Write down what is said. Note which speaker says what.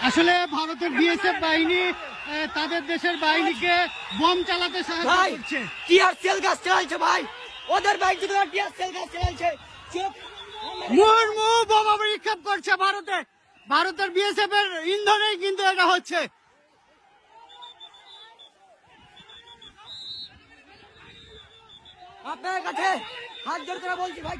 Speaker 1: আসলে ভারতের বিএসএফ বাহিনী তাদের দেশের বাহিনীকে বোম চালাতে সাহায্য করছে।
Speaker 2: টিয়ার সেল গাছ চালাচ্ছে ভাই, ওদের বাইক থেকে টিয়ার সেল গাছ চালাচ্ছে।
Speaker 1: মুর্মু বোমা বিক্ষেপ করছে ভারতে, ভারতের বিএসএফ এর ইন্ধনেই কিন্তু এটা হচ্ছে।
Speaker 2: আপনার কাছে হাত জোর করে বলছি ভাই।